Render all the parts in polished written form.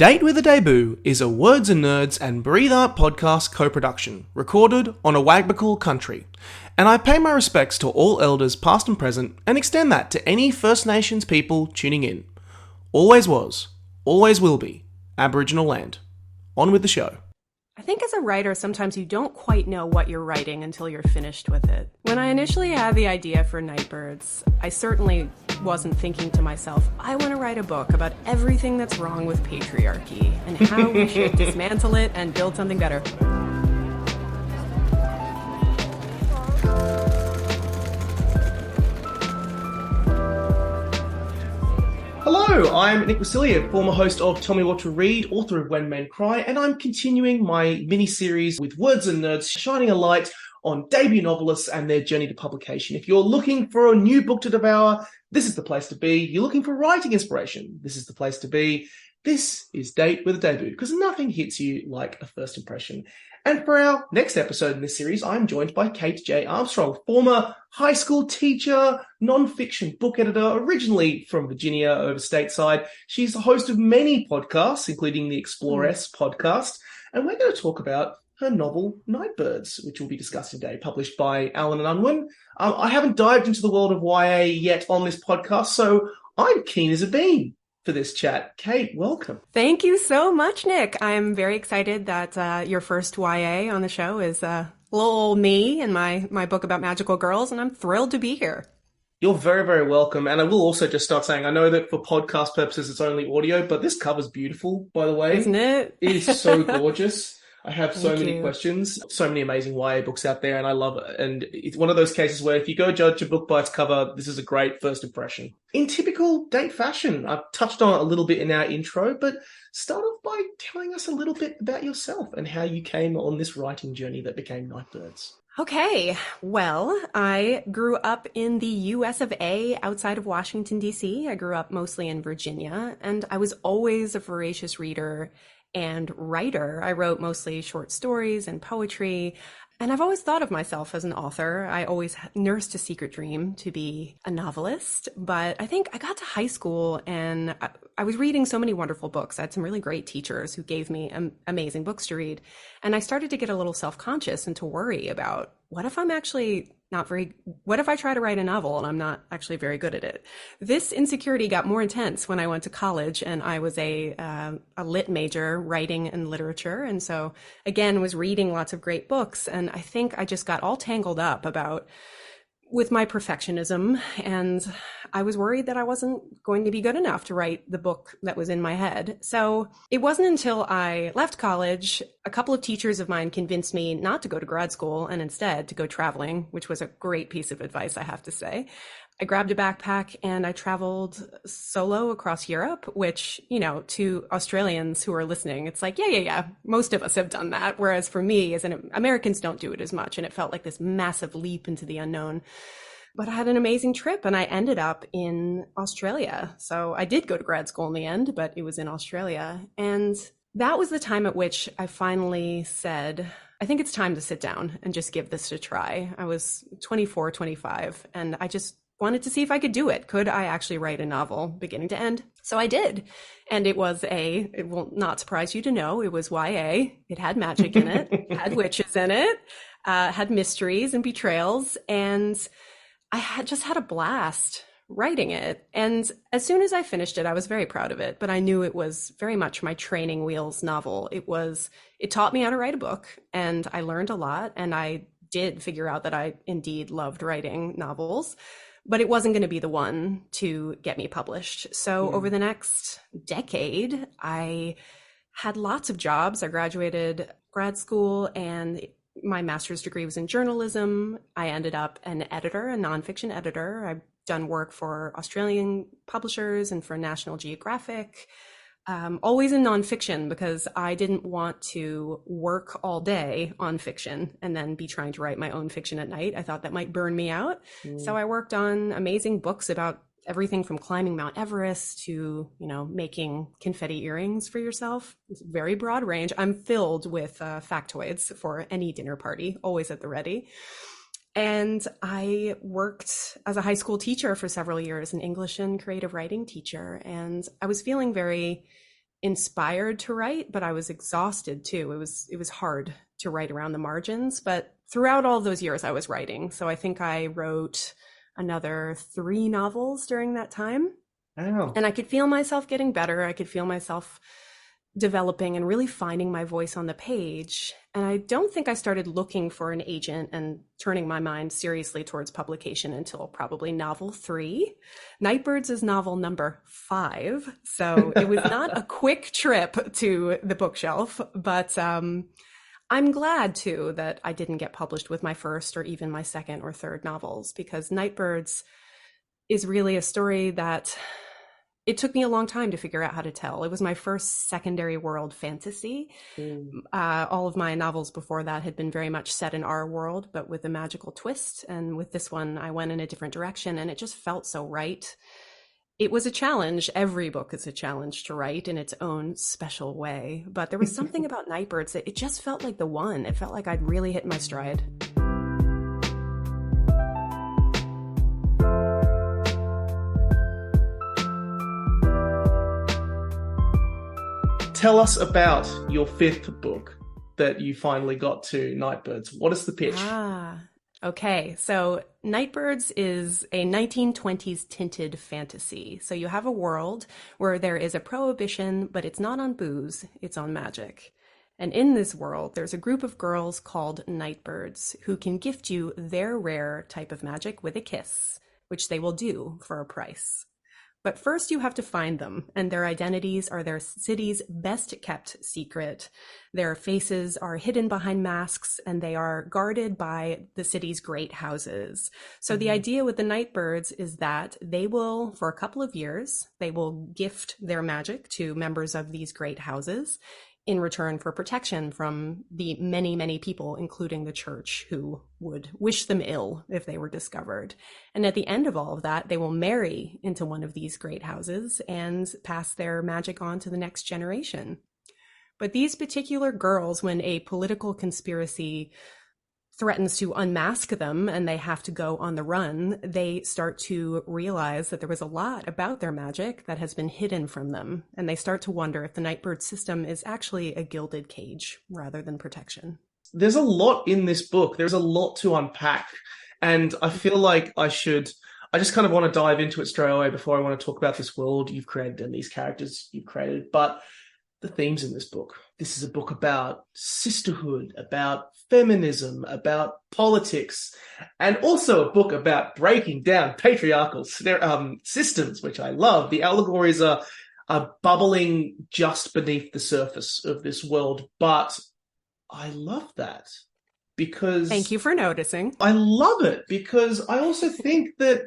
Date with a Debut is a Words and Nerds and Breathe Art podcast co-production, recorded on Awabakal Country, and I pay my respects to all elders past and present and extend that to any First Nations people tuning in. Always was, always will be, Aboriginal land. On with the show. I think as a writer, sometimes you don't quite know what you're writing until you're finished with it. When I initially had the idea for Nightbirds, I certainly wasn't thinking to myself, I want to write a book about everything that's wrong with patriarchy and how we should dismantle it and build something better. Hello, I'm Nick Wasiliev, former host of Tell Me What to Read, author of When Men Cry, and I'm continuing my mini-series with Words and Nerds, shining a light on debut novelists and their journey to publication. If you're looking for a new book to devour, this is the place to be. You're looking for writing inspiration, this is the place to be. This is Date with a Debut, because nothing hits you like a first impression. And for our next episode in this series, I'm joined by Kate J. Armstrong, former high school teacher, non-fiction book editor, originally from Virginia over stateside. She's the host of many podcasts, including the Explore S podcast. And we're going to talk about her novel, Nightbirds, which we'll be discussing today, published by Allen and Unwin. I haven't dived into the world of YA yet on this podcast, so I'm keen as a bean for this chat. Kate, welcome. Thank you so much, Nick. I'm very excited that your first YA on the show is little old me and my book about magical girls, and I'm thrilled to be here. You're very, very welcome. And I will also just start saying, I know that for podcast purposes, it's only audio, but this cover's beautiful, by the way. Isn't it? It is so gorgeous. I have so Thank many you. questions, so many amazing YA books out there, and I love it. And it's one of those cases where if you go judge a book by its cover, this is a great first impression. In typical date fashion, I've touched on it a little bit in our intro, but start off by telling us a little bit about yourself and how you came on this writing journey that became Nightbirds. Okay, well, I grew up in the US of A outside of Washington, D.C. I grew up mostly in Virginia, and I was always a voracious reader and writer. I wrote mostly short stories and poetry, and I've always thought of myself as an author. I always nursed a secret dream to be a novelist, but I think I got to high school and I was reading so many wonderful books. I had some really great teachers who gave me amazing books to read, and I started to get a little self-conscious and to worry about what if I try to write a novel and I'm not actually very good at it? This insecurity got more intense when I went to college, and I was a lit major, writing and literature. And so again, was reading lots of great books. And I think I just got all tangled up with my perfectionism, and I was worried that I wasn't going to be good enough to write the book that was in my head. So it wasn't until I left college, a couple of teachers of mine convinced me not to go to grad school and instead to go traveling, which was a great piece of advice, I have to say. I grabbed a backpack and I traveled solo across Europe, which, to Australians who are listening, it's like, yeah, most of us have done that. Whereas for me, Americans don't do it as much. And it felt like this massive leap into the unknown. But I had an amazing trip and I ended up in Australia. So I did go to grad school in the end, but it was in Australia. And that was the time at which I finally said, I think it's time to sit down and just give this a try. I was 24, 25, and I just wanted to see if I could do it. Could I actually write a novel beginning to end? So I did. And it will not surprise you to know, it was YA. It had magic in it, had witches in it, had mysteries and betrayals. And I just had a blast writing it. And as soon as I finished it, I was very proud of it, but I knew it was very much my training wheels novel. It taught me how to write a book, and I learned a lot. And I did figure out that I indeed loved writing novels, but it wasn't going to be the one to get me published. So over the next decade, I had lots of jobs. I graduated grad school and my master's degree was in journalism. I ended up an editor, a nonfiction editor. I've done work for Australian publishers and for National Geographic, always in nonfiction, because I didn't want to work all day on fiction and then be trying to write my own fiction at night. I thought that might burn me out. So I worked on amazing books about everything from climbing Mount Everest to, making confetti earrings for yourself. It's a very broad range. I'm filled with factoids for any dinner party, always at the ready. And I worked as a high school teacher for several years, an English and creative writing teacher. And I was feeling very inspired to write, but I was exhausted too. It was hard to write around the margins, but throughout all those years I was writing. So I think I wrote another 3 novels during that time. Wow. And I could feel myself getting better. I could feel myself developing and really finding my voice on the page. And I don't think I started looking for an agent and turning my mind seriously towards publication until probably novel 3. Nightbirds is novel number 5. So it was not a quick trip to the bookshelf, but I'm glad too that I didn't get published with my first or even my second or third novels, because Nightbirds is really a story that it took me a long time to figure out how to tell. It was my first secondary world fantasy. All of my novels before that had been very much set in our world, but with a magical twist. And with this one, I went in a different direction, and it just felt so right. It was a challenge. Every book is a challenge to write in its own special way. But there was something about Nightbirds that it just felt like the one. It felt like I'd really hit my stride. Tell us about your 5th book that you finally got to, Nightbirds. What is the pitch? Okay. So Nightbirds is a 1920s tinted fantasy. So you have a world where there is a prohibition, but it's not on booze, it's on magic. And in this world, there's a group of girls called Nightbirds who can gift you their rare type of magic with a kiss, which they will do for a price. But first you have to find them, and their identities are their city's best kept secret. Their faces are hidden behind masks, and they are guarded by the city's great houses. So the idea with the Nightbirds is that they will, for a couple of years, they will gift their magic to members of these great houses in return for protection from the many, many people, including the church, who would wish them ill if they were discovered. And at the end of all of that, they will marry into one of these great houses and pass their magic on to the next generation. But these particular girls, when a political conspiracy threatens to unmask them and they have to go on the run, they start to realize that there was a lot about their magic that has been hidden from them. And they start to wonder if the Nightbird system is actually a gilded cage rather than protection. There's a lot in this book. There's a lot to unpack. And I feel like I just kind of want to dive into it straight away before I want to talk about this world you've created and these characters you've created. But the themes in this book. This is a book about sisterhood, about feminism, about politics, and also a book about breaking down patriarchal systems, which I love. The allegories are bubbling just beneath the surface of this world, but I love that because... Thank you for noticing. I love it because I also think that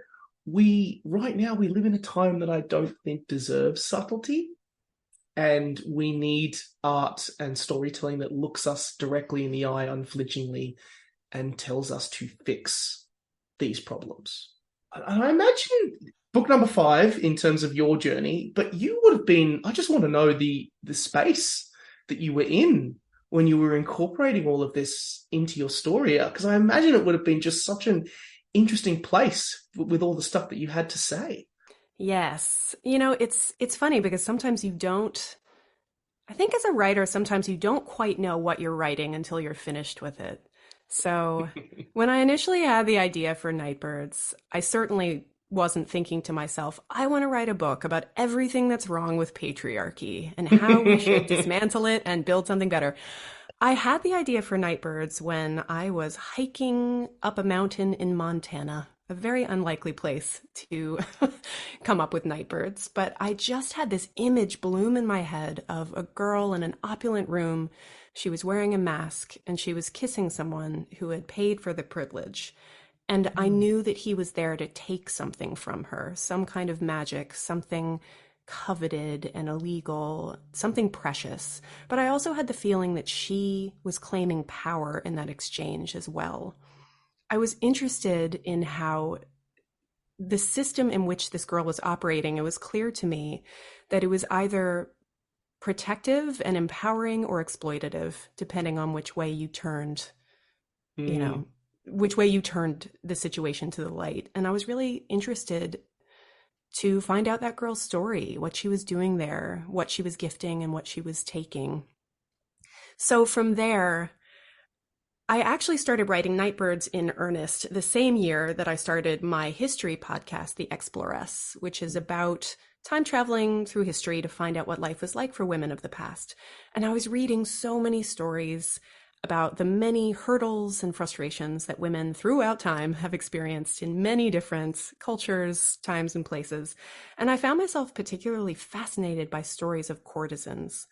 right now we live in a time that I don't think deserves subtlety. And we need art and storytelling that looks us directly in the eye unflinchingly and tells us to fix these problems. And I imagine book number 5 in terms of your journey, but you would have been, I just want to know the space that you were in when you were incorporating all of this into your story, because I imagine it would have been just such an interesting place with all the stuff that you had to say. Yes. You know, it's funny because sometimes you don't, I think as a writer, sometimes you don't quite know what you're writing until you're finished with it. So when I initially had the idea for Nightbirds, I certainly wasn't thinking to myself, I want to write a book about everything that's wrong with patriarchy and how we should dismantle it and build something better. I had the idea for Nightbirds when I was hiking up a mountain in Montana. A very unlikely place to come up with Nightbirds, but I just had this image bloom in my head of a girl in an opulent room. She was wearing a mask and she was kissing someone who had paid for the privilege. And I knew that he was there to take something from her, some kind of magic, something coveted and illegal, something precious. But I also had the feeling that she was claiming power in that exchange as well. I was interested in how the system in which this girl was operating, it was clear to me that it was either protective and empowering or exploitative, depending on which way you turned, which way you turned the situation to the light. And I was really interested to find out that girl's story, what she was doing there, what she was gifting and what she was taking. So from there, I actually started writing Nightbirds in earnest the same year that I started my history podcast, The Exploress, which is about time traveling through history to find out what life was like for women of the past. And I was reading so many stories about the many hurdles and frustrations that women throughout time have experienced in many different cultures, times, and places. And I found myself particularly fascinated by stories of courtesans,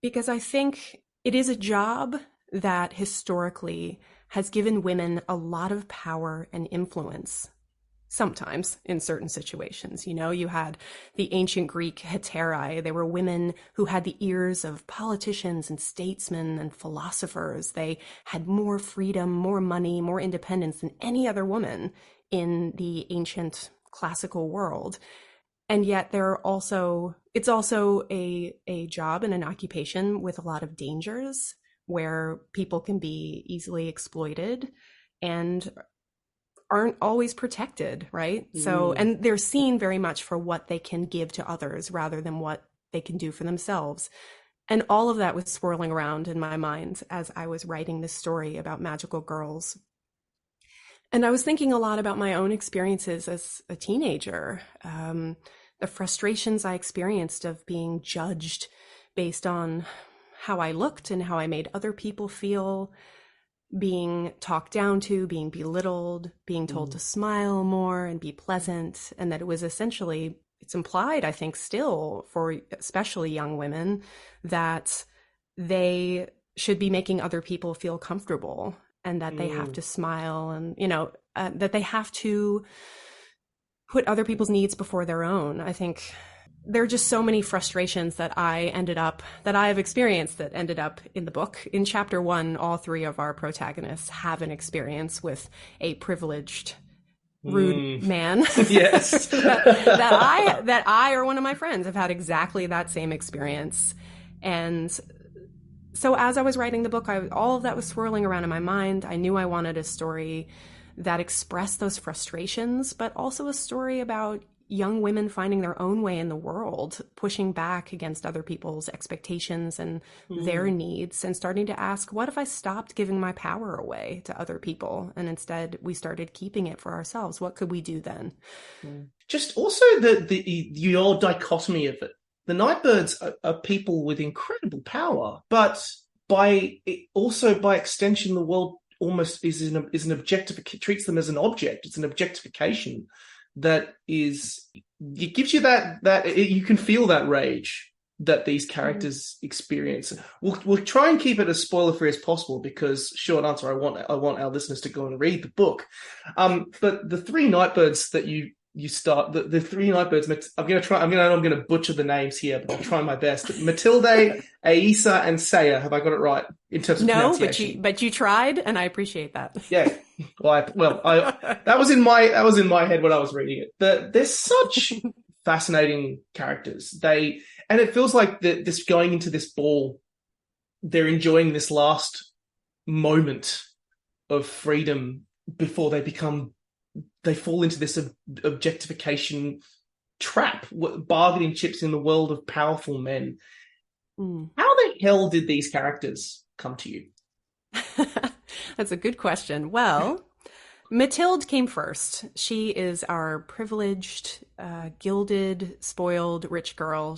because I think it is a job that historically has given women a lot of power and influence. Sometimes in certain situations, you had the ancient Greek hetairai. They were women who had the ears of politicians and statesmen and philosophers. They had more freedom, more money, more independence than any other woman in the ancient classical world. And yet it's also a job and an occupation with a lot of dangers, where people can be easily exploited and aren't always protected, right? So, and they're seen very much for what they can give to others rather than what they can do for themselves. And all of that was swirling around in my mind as I was writing this story about magical girls. And I was thinking a lot about my own experiences as a teenager, the frustrations I experienced of being judged based on how I looked and how I made other people feel, being talked down to, being belittled, being told to smile more and be pleasant, and that it was essentially, it's implied, I think, still for especially young women, that they should be making other people feel comfortable and that they have to smile and, that they have to put other people's needs before their own. I think there are just so many frustrations that I have experienced that ended up in the book. In chapter 1, all 3 of our protagonists have an experience with a privileged, rude man. Yes. that I or one of my friends have had exactly that same experience. And so as I was writing the book, all of that was swirling around in my mind. I knew I wanted a story that expressed those frustrations, but also a story about young women finding their own way in the world, pushing back against other people's expectations and their needs, and starting to ask, what if I stopped giving my power away to other people and instead we started keeping it for ourselves? What could we do then? Just also your dichotomy of it. The Nightbirds are people with incredible power, but by extension, the world almost is an objectification, treats them as an object. It's an objectification that it gives you you can feel that rage that these characters experience. We'll try and keep it as spoiler-free as possible, because short answer, I want our listeners to go and read the book. But the 3 Nightbirds that you start, the 3 Nightbirds, I'm going to butcher the names here, but I'll try my best. Matilde, Aisa, and Saya. Have I got it right in terms of pronunciation? But you tried, and I appreciate that. Yeah. That was in my head when I was reading it. They're such fascinating characters. And it feels like this going into this ball, they're enjoying this last moment of freedom before they fall into this objectification trap, bargaining chips in the world of powerful men. How the hell did these characters come to you? That's a good question. Well, Mathilde came first. She is our privileged, gilded, spoiled, rich girl.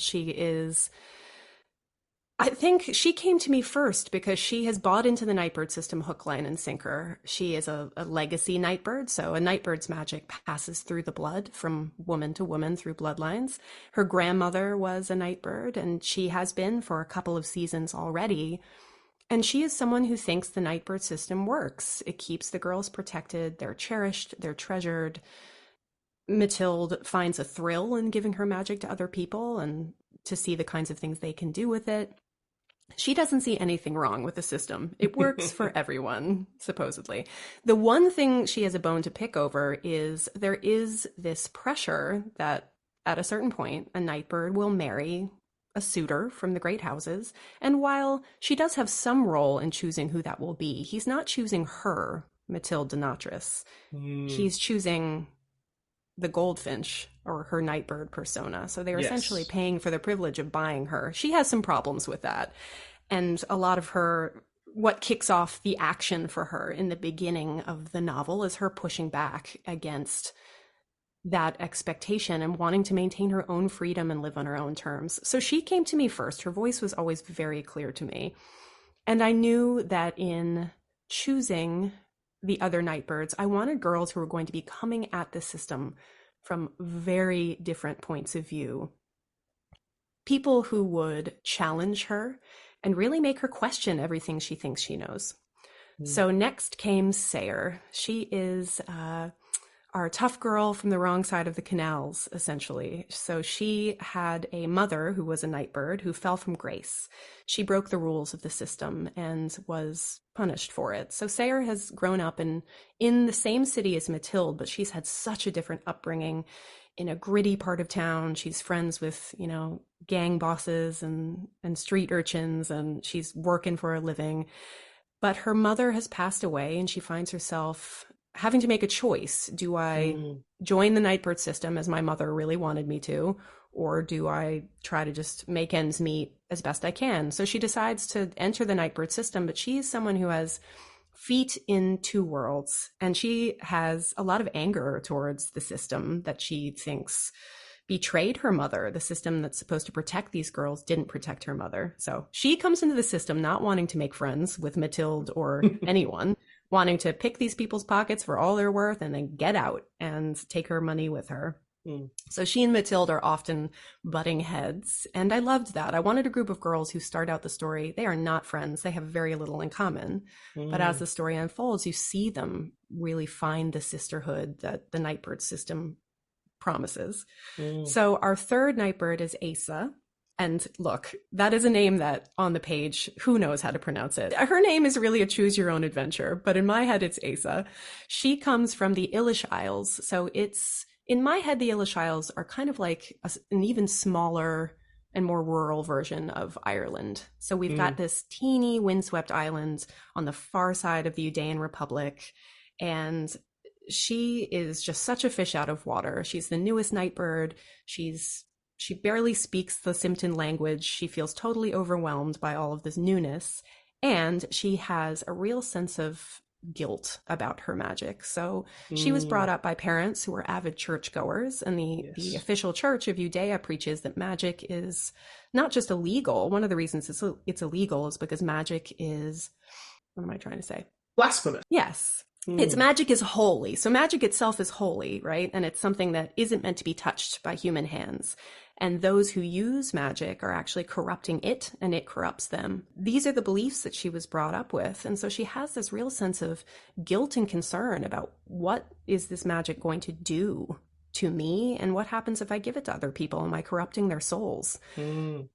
I think she came to me first because she has bought into the Nightbird system hook, line, and sinker. She is a legacy Nightbird, so a Nightbird's magic passes through the blood from woman to woman through bloodlines. Her grandmother was a Nightbird, and she has been for a couple of seasons already. And she is someone who thinks the Nightbird system works. It keeps the girls protected, they're cherished, they're treasured. Mathilde finds a thrill in giving her magic to other people and to see the kinds of things they can do with it. She doesn't see anything wrong with the system. It works for everyone, supposedly. The one thing she has a bone to pick over is there is this pressure that at a certain point, a Nightbird will marry a suitor from the great houses. And while she does have some role in choosing who that will be, he's not choosing her, Mathilde de Natris. He's choosing the goldfinch or her nightbird persona. So they're essentially Yes. paying for the privilege of buying her. She has some problems with that. And a lot of her, what kicks off the action for her in the beginning of the novel is her pushing back against that expectation and wanting to maintain her own freedom and live on her own terms. So she came to me first. Her voice was always very clear to me. And I knew that in choosing the other Nightbirds, I wanted girls who were going to be coming at the system from very different points of view. People who would challenge her and really make her question everything she thinks she knows. So next came Sayer. She is our tough girl from the wrong side of the canals, essentially. So she had a mother who was a nightbird who fell from grace. She broke the rules of the system and was punished for it. So Sayer has grown up in the same city as Mathilde, but she's had such a different upbringing in a gritty part of town. She's friends with, gang bosses and street urchins, and she's working for a living. But her mother has passed away, and she finds herself having to make a choice. Do I join the Nightbird system as my mother really wanted me to, or do I try to just make ends meet as best I can? So she decides to enter the Nightbird system, but she is someone who has feet in two worlds, and she has a lot of anger towards the system that she thinks betrayed her mother. The system that's supposed to protect these girls didn't protect her mother. So she comes into the system not wanting to make friends with Mathilde or anyone, wanting to pick these people's pockets for all they're worth and then get out and take her money with her. So she and Mathilde are often butting heads, and I loved that. I wanted a group of girls who start out the story. They are not friends. They have very little in common. But as the story unfolds, you see them really find the sisterhood that the Nightbird system promises. So our third Nightbird is Asa. And look, that is a name that on the page, who knows how to pronounce it? Her name is really a choose your own adventure, but in my head, it's Asa. She comes from the Ilish Isles. So in my head, the Ilish Isles are kind of like an even smaller and more rural version of Ireland. So we've got this teeny windswept island on the far side of the Udayan Republic, and she is just such a fish out of water. She's the newest Nightbird. She barely speaks the Simpton language. She feels totally overwhelmed by all of this newness, and she has a real sense of guilt about her magic. So she was brought up by parents who were avid churchgoers, and the official church of Judea preaches that magic is not just illegal. One of the reasons it's illegal is because magic is, what am I trying to say? Blasphemous. Yes. Its magic is holy. So magic itself is holy, right? And it's something that isn't meant to be touched by human hands. And those who use magic are actually corrupting it, and it corrupts them. These are the beliefs that she was brought up with. And so she has this real sense of guilt and concern about what is this magic going to do to me, and what happens if I give it to other people? Am I corrupting their souls?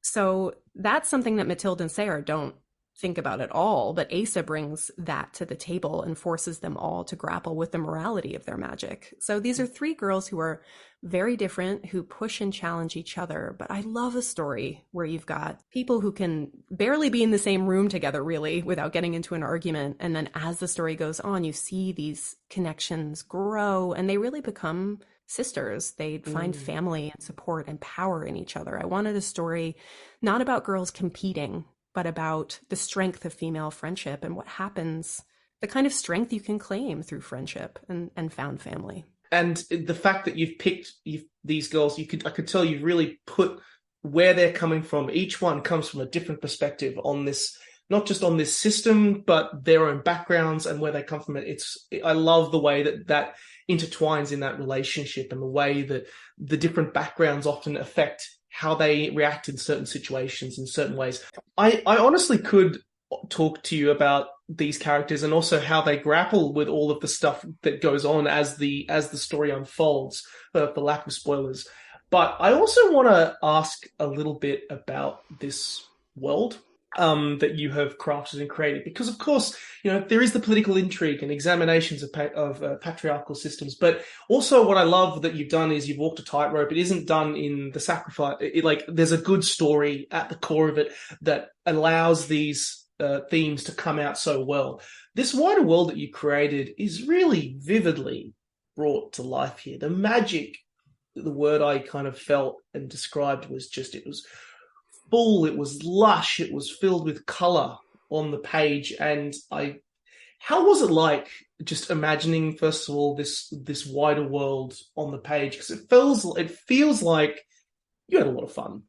So that's something that Mathilde and Sarah don't think about at all, but Asa brings that to the table and forces them all to grapple with the morality of their magic. So these are three girls who are very different, who push and challenge each other. But I love a story where you've got people who can barely be in the same room together, really, without getting into an argument. And then as the story goes on, you see these connections grow, and they really become sisters. They find family and support and power in each other. I wanted a story not about girls competing, but about the strength of female friendship and what happens, the kind of strength you can claim through friendship and found family. And the fact that you've picked these girls, I could tell you've really put where they're coming from. Each one comes from a different perspective on this, not just on this system, but their own backgrounds and where they come from. I love the way that intertwines in that relationship, and the way that the different backgrounds often affect how they react in certain situations in certain ways. I honestly could talk to you about these characters and also how they grapple with all of the stuff that goes on as the story unfolds, for lack of spoilers. But I also want to ask a little bit about this world that you have crafted and created, because of course, there is the political intrigue and examinations of patriarchal systems, but also what I love that you've done is you've walked a tightrope. It isn't done in the sacrifice. There's a good story at the core of it that allows these themes to come out so well. This wider world that you created is really vividly brought to life here. The magic, the word I kind of felt and described was just, it was full, it was lush, it was filled with color on the page. And how was it like just imagining, first of all, this wider world on the page? Because it feels like you had a lot of fun.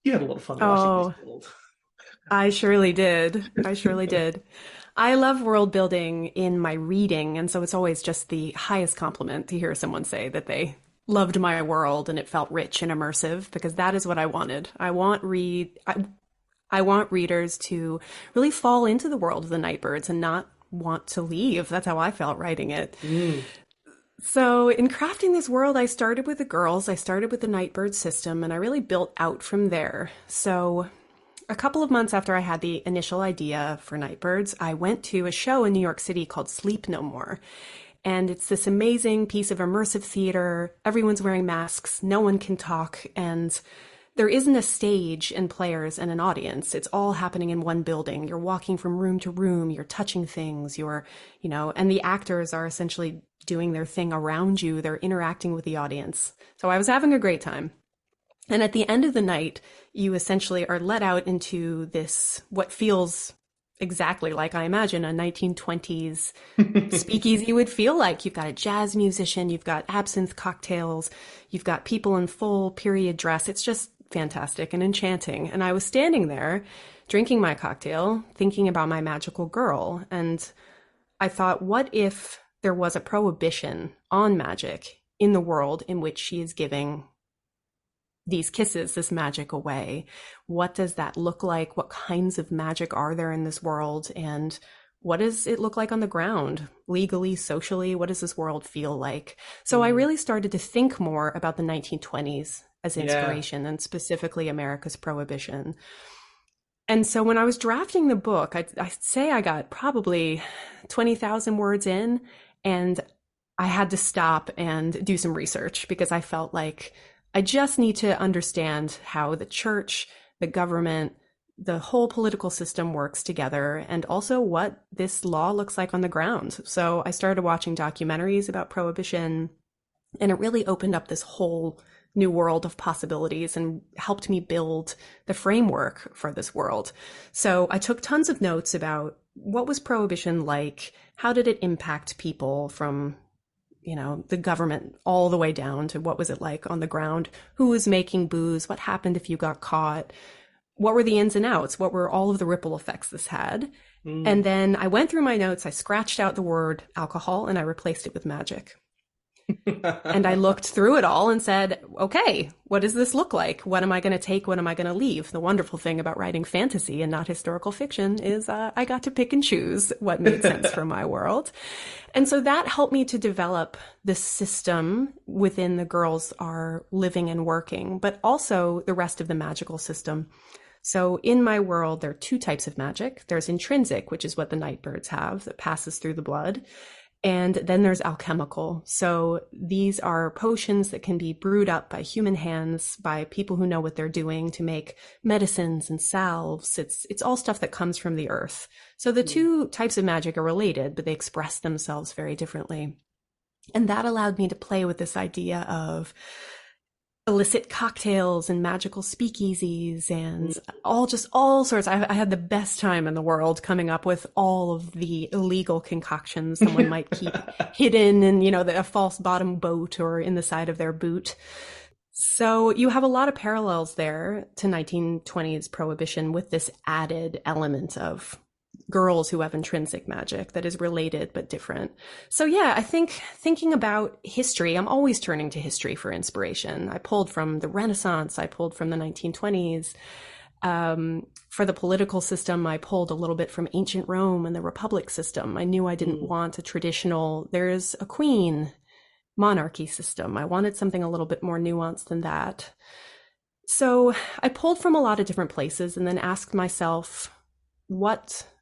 You had a lot of fun writing this Oh, world. I surely did. I surely did. I love world building in my reading, and so it's always just the highest compliment to hear someone say that they loved my world and it felt rich and immersive, because that is what I wanted. I want readers to really fall into the world of the Nightbirds and not want to leave. That's how I felt writing it. Mm. So in crafting this world, I started with the girls, I started with the Nightbird system, and I really built out from there. So a couple of months after I had the initial idea for Nightbirds, I went to a show in New York City called Sleep No More. And it's this amazing piece of immersive theater. Everyone's wearing masks, no one can talk, and there isn't a stage and players and an audience. It's all happening in one building. You're walking from room to room, you're touching things, and the actors are essentially doing their thing around you. They're interacting with the audience. So I was having a great time. And at the end of the night, you essentially are let out into this, what feels exactly like, I imagine, a 1920s speakeasy would feel like. You've got a jazz musician, you've got absinthe cocktails, you've got people in full period dress. It's just fantastic and enchanting. And I was standing there drinking my cocktail, thinking about my magical girl. And I thought, what if there was a prohibition on magic in the world in which she is giving these kisses, this magic away? What does that look like? What kinds of magic are there in this world? And what does it look like on the ground, legally, socially? What does this world feel like? So I really started to think more about the 1920s as inspiration, and specifically America's prohibition. And so when I was drafting the book, I'd say I got probably 20,000 words in, and I had to stop and do some research, because I felt like I just need to understand how the church, the government, the whole political system works together, and also what this law looks like on the ground. So I started watching documentaries about prohibition, and it really opened up this whole new world of possibilities and helped me build the framework for this world. So I took tons of notes about what was prohibition like, how did it impact people from the government all the way down to what was it like on the ground, who was making booze, what happened if you got caught, what were the ins and outs, what were all of the ripple effects this had. And then I went through my notes, I scratched out the word alcohol and I replaced it with magic. And I looked through it all and said, okay, what does this look like? What am I going to take? What am I going to leave? The wonderful thing about writing fantasy and not historical fiction is I got to pick and choose what made sense for my world. And so that helped me to develop the system within the girls are living and working, but also the rest of the magical system. So in my world, there are two types of magic. There's intrinsic, which is what the Nightbirds have, that passes through the blood. And then there's alchemical. So these are potions that can be brewed up by human hands, by people who know what they're doing to make medicines and salves. It's all stuff that comes from the earth. So the two types of magic are related, but they express themselves very differently. And that allowed me to play with this idea of illicit cocktails and magical speakeasies and all sorts. I had the best time in the world coming up with all of the illegal concoctions someone might keep hidden in, a false bottom boat or in the side of their boot. So you have a lot of parallels there to 1920s prohibition with this added element of girls who have intrinsic magic that is related but different. So yeah, I think thinking about history, I'm always turning to history for inspiration. I pulled from the Renaissance, I pulled from the 1920s. For the political system, I pulled a little bit from ancient Rome and the Republic system. I knew I didn't want a traditional, there's a queen monarchy system. I wanted something a little bit more nuanced than that. So I pulled from a lot of different places and then asked myself,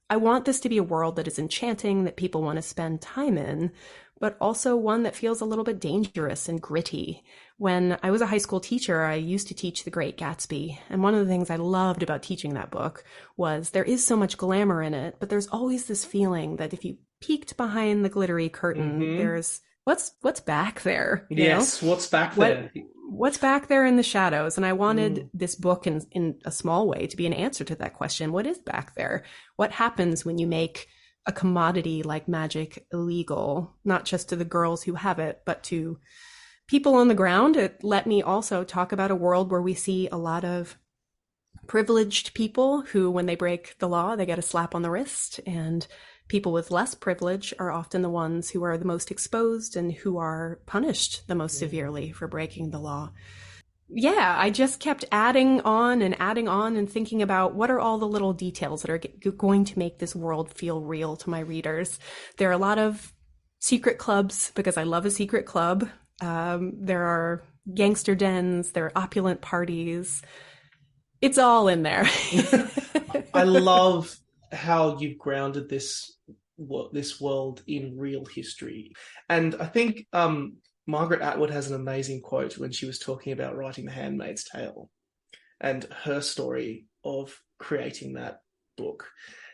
I want this to be a world that is enchanting, that people want to spend time in, but also one that feels a little bit dangerous and gritty. When I was a high school teacher, I used to teach The Great Gatsby. And one of the things I loved about teaching that book was there is so much glamour in it, but there's always this feeling that if you peeked behind the glittery curtain, there's what's back there, Yes, what's back there? What's back there in the shadows? And I wanted this book in a small way to be an answer to that question. What is back there? What happens when you make a commodity like magic illegal, not just to the girls who have it, but to people on the ground? It let me also talk about a world where we see a lot of privileged people who, when they break the law, they get a slap on the wrist, and people with less privilege are often the ones who are the most exposed and who are punished the most severely for breaking the law. Yeah, I just kept adding on and thinking about what are all the little details that are going to make this world feel real to my readers. There are a lot of secret clubs because I love a secret club. There are gangster dens, there are opulent parties. It's all in there. I love how you've grounded this world in real history. And I think Margaret Atwood has an amazing quote when she was talking about writing The Handmaid's Tale and her story of creating that book.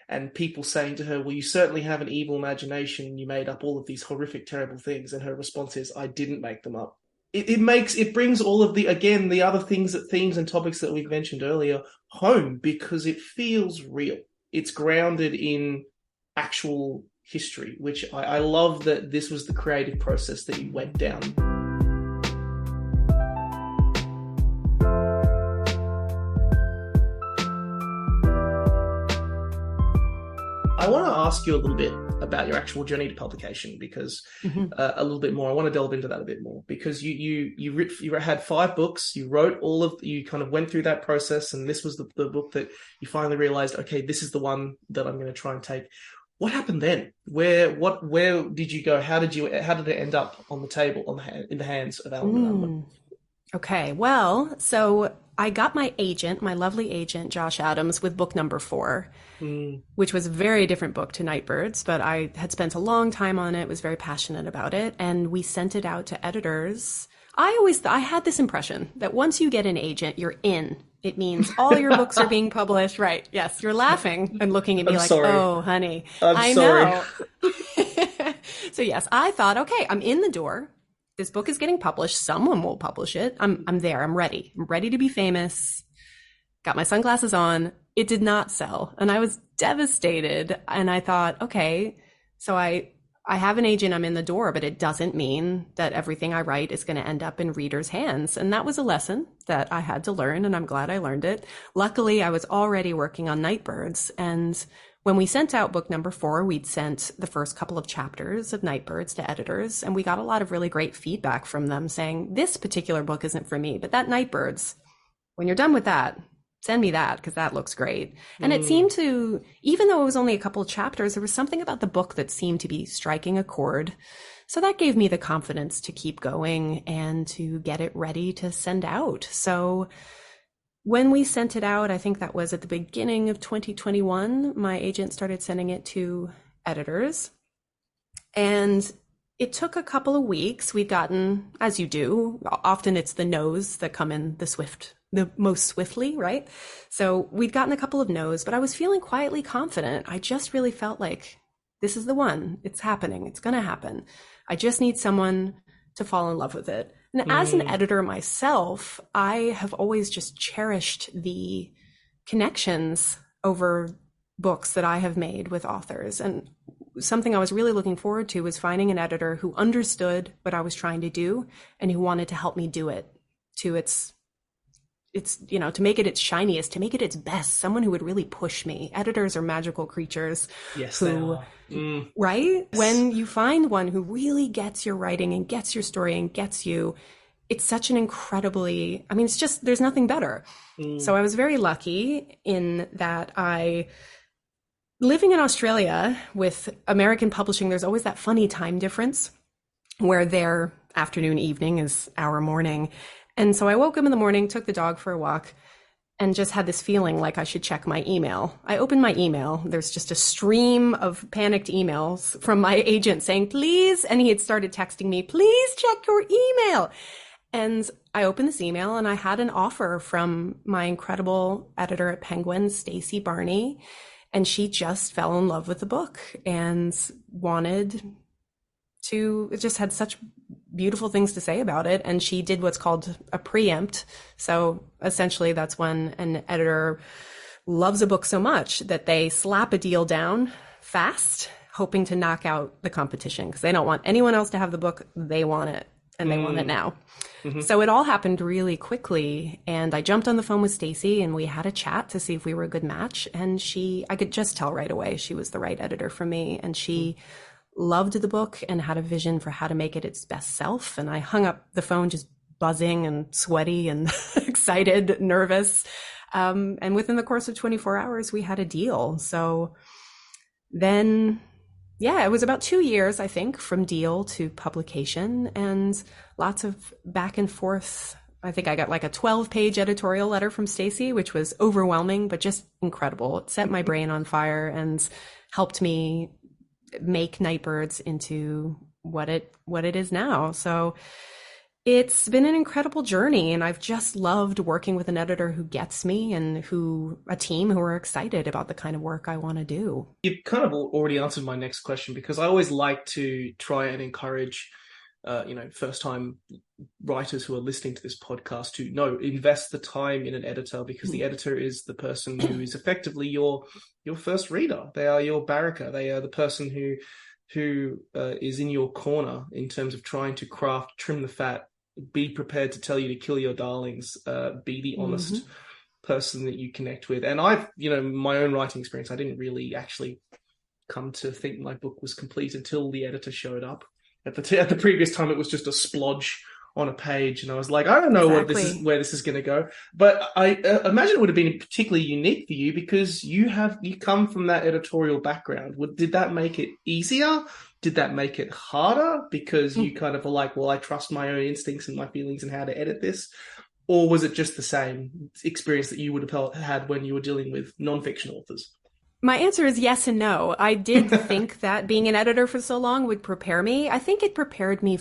And people saying to her, well, you certainly have an evil imagination. You made up all of these horrific, terrible things. And her response is, I didn't make them up. It brings all of the other themes and topics that we've mentioned earlier home because it feels real. It's grounded in actual history, which I love that this was the creative process that you went down. I want to ask you a little bit about your actual journey to publication because a little bit more. I want to delve into that a bit more because you had 5 books. You wrote you kind of went through that process, and this was the book that you finally realized, okay, this is the one that I'm going to try and take. What happened then? Where did you go? How did it end up on the table in the hands of Alan and Unwin? Okay, well, so I got my lovely agent, Josh Adams, with book number 4, which was a very different book to Nightbirds, but I had spent a long time on it, was very passionate about it, and we sent it out to editors. I had this impression that once you get an agent, you're in. It means all your books are being published. Right. Yes. You're laughing and looking at me sorry. Oh, honey. I'm sorry. Know. So yes, I thought, okay, I'm in the door. This book is getting published. Someone will publish it. I'm there. I'm ready. I'm ready to be famous. Got my sunglasses on. It did not sell. And I was devastated. And I thought, okay, so I have an agent, I'm in the door, but it doesn't mean that everything I write is going to end up in readers' hands. And that was a lesson that I had to learn, and I'm glad I learned it. Luckily, I was already working on Nightbirds, and when we sent out book number 4, we'd sent the first couple of chapters of Nightbirds to editors, and we got a lot of really great feedback from them saying, this particular book isn't for me, but that Nightbirds, when you're done with that, send me that because that looks great. And it seemed to, even though it was only a couple of chapters, there was something about the book that seemed to be striking a chord. So that gave me the confidence to keep going and to get it ready to send out. So when we sent it out, I think that was at the beginning of 2021, my agent started sending it to editors. And it took a couple of weeks. We'd gotten, as you do, often it's the no's that come in the most swiftly, right? So we'd gotten a couple of no's, but I was feeling quietly confident. I just really felt like this is the one. It's happening. It's going to happen. I just need someone to fall in love with it. And as an editor myself, I have always just cherished the connections over books that I have made with authors. And something I was really looking forward to was finding an editor who understood what I was trying to do and who wanted to help me do it to its to make it its shiniest, to make it its best, someone who would really push me. Editors are magical creatures. Yes, they are. Right? Yes. When you find one who really gets your writing and gets your story and gets you, it's such an incredibly, it's just, there's nothing better. So I was very lucky in that living in Australia with American publishing, there's always that funny time difference where their afternoon, evening is our morning. And so I woke up in the morning, took the dog for a walk, and just had this feeling like I should check my email. I opened my email. There's just a stream of panicked emails from my agent saying, please, and he had started texting me, please check your email. And I opened this email and I had an offer from my incredible editor at Penguin, Stacey Barney, and she just fell in love with the book and wanted it just had such beautiful things to say about it. And she did what's called a preempt. So essentially that's when an editor loves a book so much that they slap a deal down fast, hoping to knock out the competition because they don't want anyone else to have the book. They want it, and they want it now. Mm-hmm. So it all happened really quickly, and I jumped on the phone with Stacy and we had a chat to see if we were a good match, and I could just tell right away she was the right editor for me, and she loved the book and had a vision for how to make it its best self. And I hung up the phone just buzzing and sweaty and excited, nervous. And within the course of 24 hours, we had a deal. So then, yeah, it was about 2 years, I think, from deal to publication, and lots of back and forth. I think I got like a 12-page editorial letter from Stacy, which was overwhelming, but just incredible. It set my brain on fire and helped me make Nightbirds into what it is now. So it's been an incredible journey, and I've just loved working with an editor who gets me and a team who are excited about the kind of work I want to do. You've kind of already answered my next question, because I always like to try and encourage, first-time writers who are listening to this podcast to invest the time in an editor, because the editor is the person who is effectively your first reader. They are your barracker. They are the person who is in your corner in terms of trying to trim the fat, be prepared to tell you to kill your darlings, be the honest person that you connect with. And I've, my own writing experience, I didn't really actually come to think my book was complete until the editor showed up. At the previous time, it was just a splodge on a page, and I was like, I don't know where this is going to go. But I imagine it would have been particularly unique for you because you come from that editorial background. Did that make it easier? Did that make it harder because you kind of were like, well, I trust my own instincts and my feelings and how to edit this? Or was it just the same experience that you would have had when you were dealing with nonfiction authors? My answer is yes and no. I did think that being an editor for so long would prepare me. I think it prepared me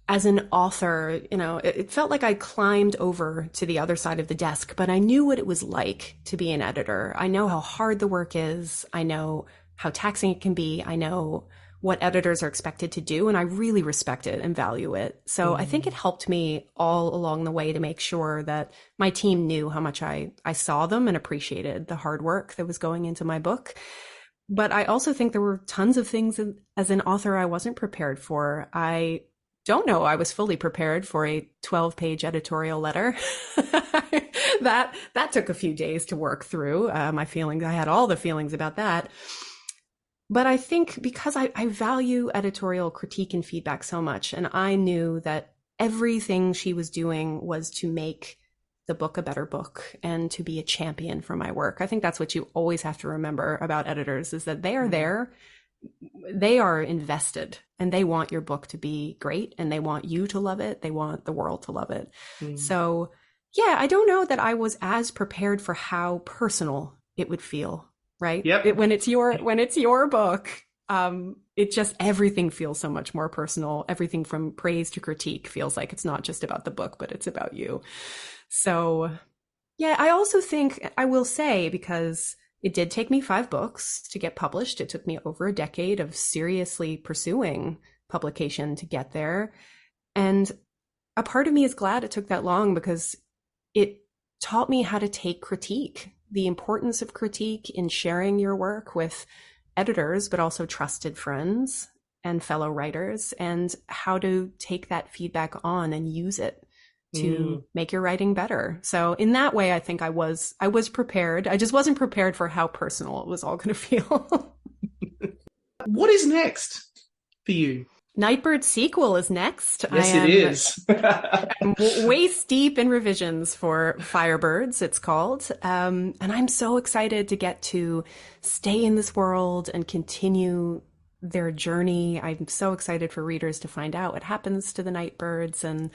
as an author, it felt like I climbed over to the other side of the desk, but I knew what it was like to be an editor. I know how hard the work is. I know how taxing it can be. I know what editors are expected to do, and I really respect it and value it. So I think it helped me all along the way to make sure that my team knew how much I saw them and appreciated the hard work that was going into my book. But I also think there were tons of things as an author I wasn't prepared for. I don't know I was fully prepared for a 12-page editorial letter. That took a few days to work through my feelings. I had all the feelings about that. But I think because I value editorial critique and feedback so much, and I knew that everything she was doing was to make the book a better book and to be a champion for my work. I think that's what you always have to remember about editors, is that they are there. They are invested, and they want your book to be great, and they want you to love it. They want the world to love it. So yeah, I don't know that I was as prepared for how personal it would feel. Right. Yep. When it's your book, it just, everything feels so much more personal. Everything from praise to critique feels like it's not just about the book, but it's about you. So yeah, I also think I will say, because it did take me 5 books to get published. It took me over a decade of seriously pursuing publication to get there. And a part of me is glad it took that long, because it taught me how to take critique, the importance of critique in sharing your work with editors, but also trusted friends and fellow writers, and how to take that feedback on and use it to make your writing better. So in that way, I think I was prepared. I just wasn't prepared for how personal it was all going to feel. What is next for you? Nightbirds sequel is next. Yes, it is. I'm waist deep in revisions for Firebirds, it's called. And I'm so excited to get to stay in this world and continue their journey. I'm so excited for readers to find out what happens to the Nightbirds and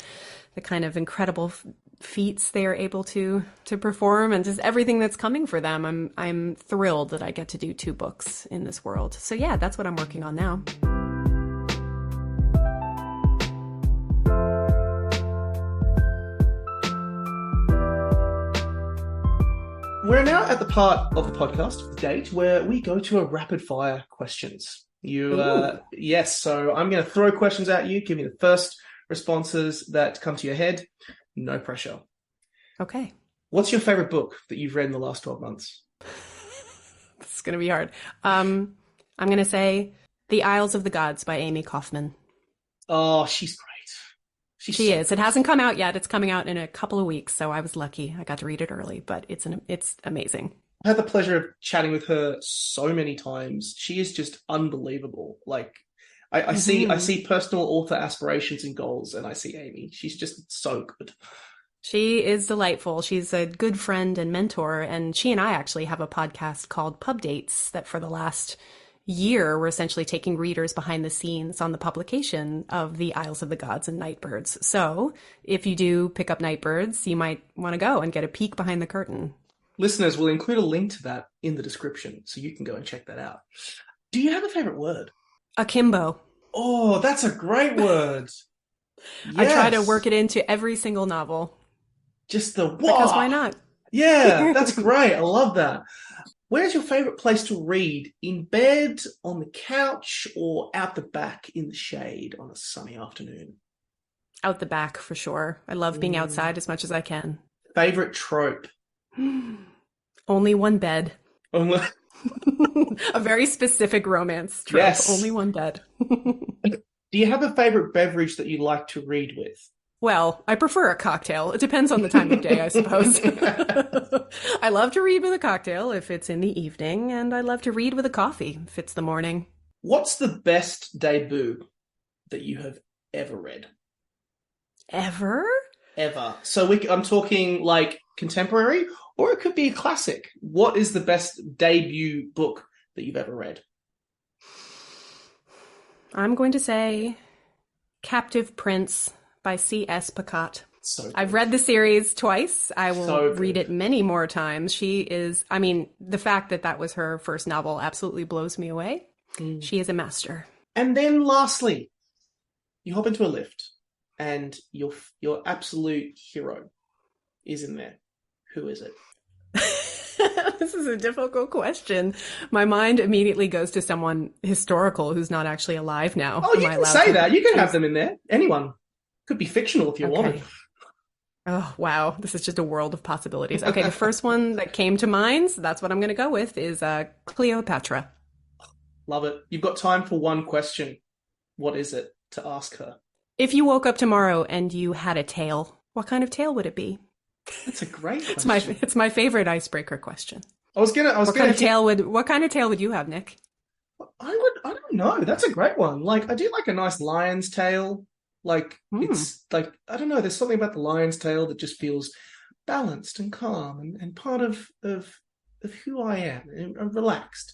the kind of incredible feats they are able to perform, and just everything that's coming for them. I'm thrilled that I get to do 2 books in this world. So yeah, that's what I'm working on now. We're now at the part of the podcast, the date, where we go to a rapid fire questions. You, yes. So I'm going to throw questions at you. Give me the first responses that come to your head. No pressure. Okay. What's your favorite book that you've read in the last 12 months? This is going to be hard. I'm going to say The Isles of the Gods by Amy Kaufman. Oh, she's great. She is. It hasn't come out yet. It's coming out in a couple of weeks, so I was lucky. I got to read it early, but it's amazing. I had the pleasure of chatting with her so many times. She is just unbelievable. Like, I see personal author aspirations and goals, and I see Amy. She's just so good. She is delightful. She's a good friend and mentor, and she and I actually have a podcast called Pub Dates that for the last year, we're essentially taking readers behind the scenes on the publication of The Isles of the Gods and Nightbirds. So if you do pick up Nightbirds, you might want to go and get a peek behind the curtain. Listeners, we'll include a link to that in the description, so you can go and check that out. Do you have a favorite word? Akimbo. Oh, that's a great word. Yes. I try to work it into every single novel. Just the because why not? Yeah, that's great. I love that. Where's your favorite place to read? In bed, on the couch, or out the back in the shade on a sunny afternoon? Out the back for sure. I love being outside as much as I can. Favorite trope? Only one bed. Only... A very specific romance trope. Yes. Only one bed. Do you have a favorite beverage that you like to read with? Well, I prefer a cocktail. It depends on the time of day, I suppose. I love to read with a cocktail if it's in the evening, and I love to read with a coffee if it's the morning. What's the best debut that you have ever read? Ever? Ever. So I'm talking like contemporary, or it could be a classic. What is the best debut book that you've ever read? I'm going to say Captive Prince by C.S. Pacat. So good. I've read the series twice. I will read it many more times. She is, I mean, the fact that that was her first novel absolutely blows me away. She is a master. And then lastly, you hop into a lift and your absolute hero is in there. Who is it? This is a difficult question. My mind immediately goes to someone historical who's not actually alive now. Oh, you can say that. You can have them in there. Anyone. Could be fictional if you wanted. Oh, wow. This is just a world of possibilities. Okay, the first one that came to mind, so that's what I'm going to go with, is Cleopatra. Love it. You've got time for one question. What is it to ask her? If you woke up tomorrow and you had a tail, what kind of tail would it be? That's a great question. It's my favorite icebreaker question. What kind of tail would you have, Nick? I don't know. That's a great one. Like, I do like a nice lion's tail. Like, it's like, I don't know, there's something about the lion's tail that just feels balanced and calm and part of who I am and relaxed.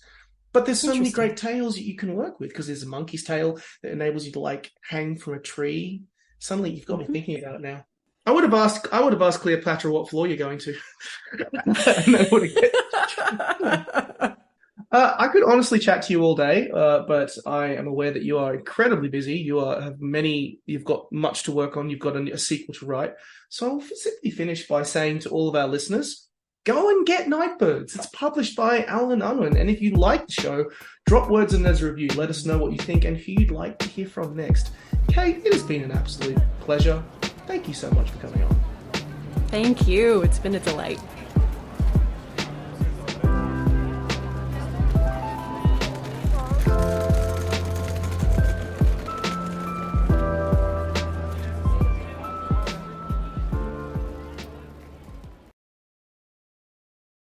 But there's so many great tails that you can work with, because there's a monkey's tail that enables you to like hang from a tree. Suddenly you've got me thinking about it now. I would have asked Cleopatra what floor you're going to. I could honestly chat to you all day, but I am aware that you are incredibly busy. You've got much to work on. You've got a sequel to write. So I'll simply finish by saying to all of our listeners, go and get Nightbirds. It's published by Alan Unwin. And if you like the show, drop words in as a review. Let us know what you think and who you'd like to hear from next. Kate, it has been an absolute pleasure. Thank you so much for coming on. Thank you. It's been a delight.